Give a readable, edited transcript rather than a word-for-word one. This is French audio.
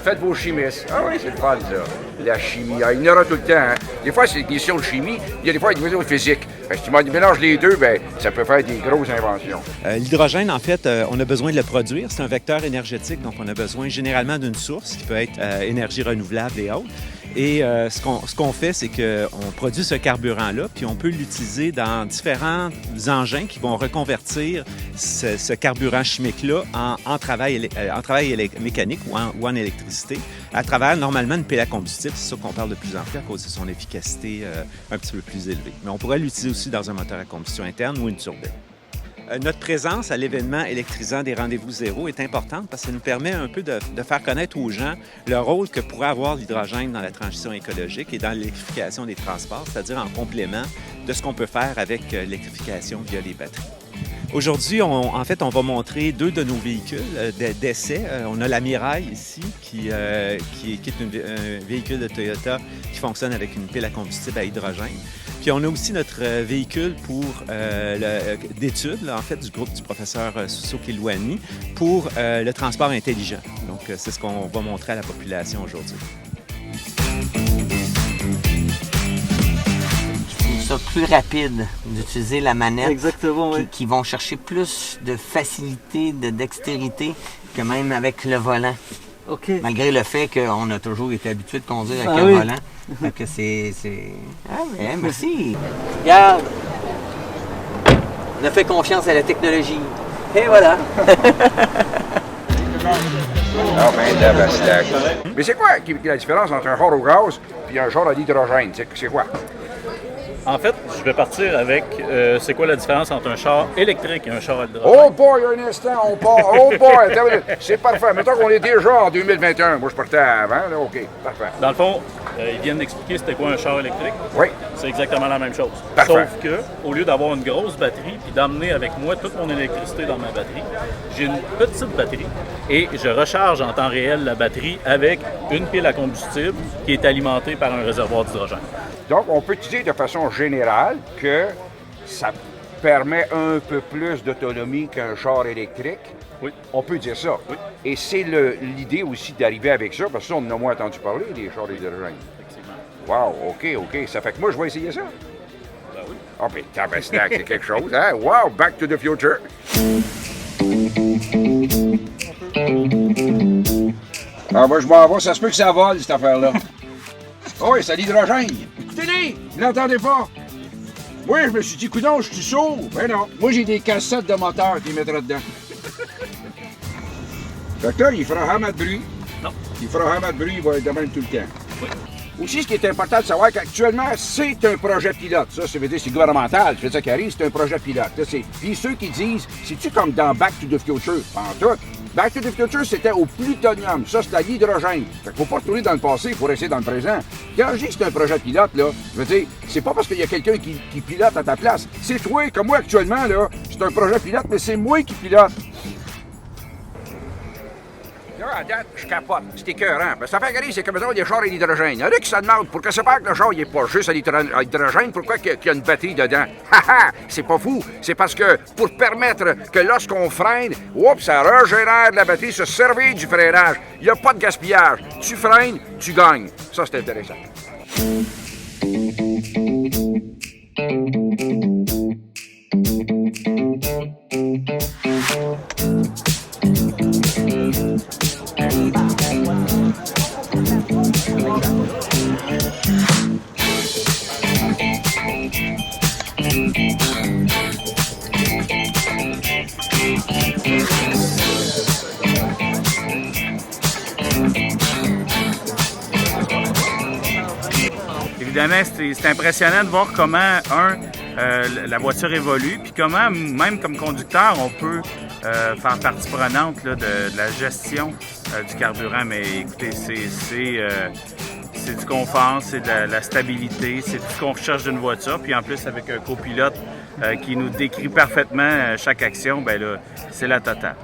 faites vos chimistes. Ah oui, c'est le fun, ça. La chimie, il y en aura tout le temps. Hein. Des fois, c'est des questions de chimie, il y a des fois, il y a des questions de physique. Si tu mélanges les deux, bien, ça peut faire des grosses inventions. L'hydrogène, en fait, on a besoin de le produire. C'est un vecteur énergétique, donc on a besoin généralement d'une source qui peut être énergie renouvelable et autres. Et ce qu'on fait, c'est qu'on produit ce carburant-là, puis on peut l'utiliser dans différents engins qui vont reconvertir ce carburant chimique-là en travail mécanique ou en électricité, à travers normalement une pile à combustible. C'est ça qu'on parle de plus en plus à cause de son efficacité un petit peu plus élevée. Mais on pourrait l'utiliser aussi dans un moteur à combustion interne ou une turbine. Notre présence à l'événement électrisant des Rendez-vous Zéro est importante parce que ça nous permet un peu de faire connaître aux gens le rôle que pourrait avoir l'hydrogène dans la transition écologique et dans l'électrification des transports, c'est-à-dire en complément de ce qu'on peut faire avec l'électrification via les batteries. Aujourd'hui, en fait, on va montrer deux de nos véhicules d'essai. On a la Mirai ici, qui est un véhicule de Toyota qui fonctionne avec une pile à combustible à hydrogène. Puis on a aussi notre véhicule d'études, en fait, du groupe du professeur Suso Kilouani pour le transport intelligent. Donc, c'est ce qu'on va montrer à la population aujourd'hui. Ça plus rapide d'utiliser la manette. Exactement, oui. Qui vont chercher plus de facilité, de dextérité que même avec le volant. OK. Malgré le fait qu'on a toujours été habitué de conduire avec un volant. Fait que c'est... Ah oui, merci. Regarde. On a fait confiance à la technologie. Et voilà. Ah ben, tabarnak. Mais c'est quoi la différence entre un char au gaz et un char à l'hydrogène? C'est quoi? En fait, je vais partir avec c'est quoi la différence entre un char électrique et un char à hydrogène. Oh boy, un instant, on part. Oh boy, c'est parfait. Mettons qu'on est déjà en 2021. Moi, je partais avant. Là. OK, parfait. Dans le fond, ils viennent d'expliquer c'était quoi un char électrique. Oui. C'est exactement la même chose. Parfait. Sauf que, au lieu d'avoir une grosse batterie puis d'emmener avec moi toute mon électricité dans ma batterie, j'ai une petite batterie et je recharge en temps réel la batterie avec une pile à combustible qui est alimentée par un réservoir d'hydrogène. Donc, on peut utiliser de façon générale que ça permet un peu plus d'autonomie qu'un char électrique. Oui. On peut dire ça. Oui. Et c'est l'idée aussi d'arriver avec ça, parce que ça, on en a moins entendu parler, des chars d'hydrogène. Effectivement. Wow, OK. Ça fait que moi, je vais essayer ça. Ben oui. Ah, ben, tabarnak, c'est quelque chose, hein? Wow, Back to the Future. Ah, moi, je m'en vais, ça se peut que ça vole, cette affaire-là. Oh, oui, c'est l'hydrogène. Écoutez-les, vous l'entendez pas? Oui, je me suis dit, coudonc, je suis sourd. Ben non, moi, j'ai des cassettes de moteur qui mettra dedans. Fait que là, il fera jamais de bruit. Non. Il fera jamais de bruit, il va être de même tout le temps. Oui. Aussi, ce qui est important de savoir qu'actuellement, c'est un projet pilote. Ça veut dire c'est gouvernemental, c'est ça qui arrive, c'est un projet pilote. Puis ceux qui disent, c'est-tu comme dans Back to the Future? En tout. Back to the Future, c'était au plutonium. Ça, c'était à l'hydrogène. Fait qu'il faut pas retourner dans le passé, il faut rester dans le présent. Quand je dis que c'est un projet pilote, là, je veux dire, c'est pas parce qu'il y a quelqu'un qui pilote à ta place. C'est toi, comme moi actuellement, là, c'est un projet pilote, mais c'est moi qui pilote. Là, à date, je capote. C'est écœurant. Parce que ça fait regarder, c'est comme ça, des chars à l'hydrogène. Il y en a qui se demandent pourquoi c'est pas que le char n'est pas juste à l'hydrogène, pourquoi il y a une batterie dedans. Haha! C'est pas fou. C'est parce que pour permettre que lorsqu'on freine, ça régénère de la batterie, se servir du freinage. Il n'y a pas de gaspillage. Tu freines, tu gagnes. Ça, c'est intéressant. Évidemment, c'est impressionnant de voir comment, la voiture évolue, puis comment, même comme conducteur, on peut faire partie prenante là, de la gestion du carburant. Mais écoutez, c'est du confort, c'est de la stabilité, c'est tout ce qu'on recherche d'une voiture. Puis en plus, avec un copilote qui nous décrit parfaitement chaque action, ben là, c'est la totale.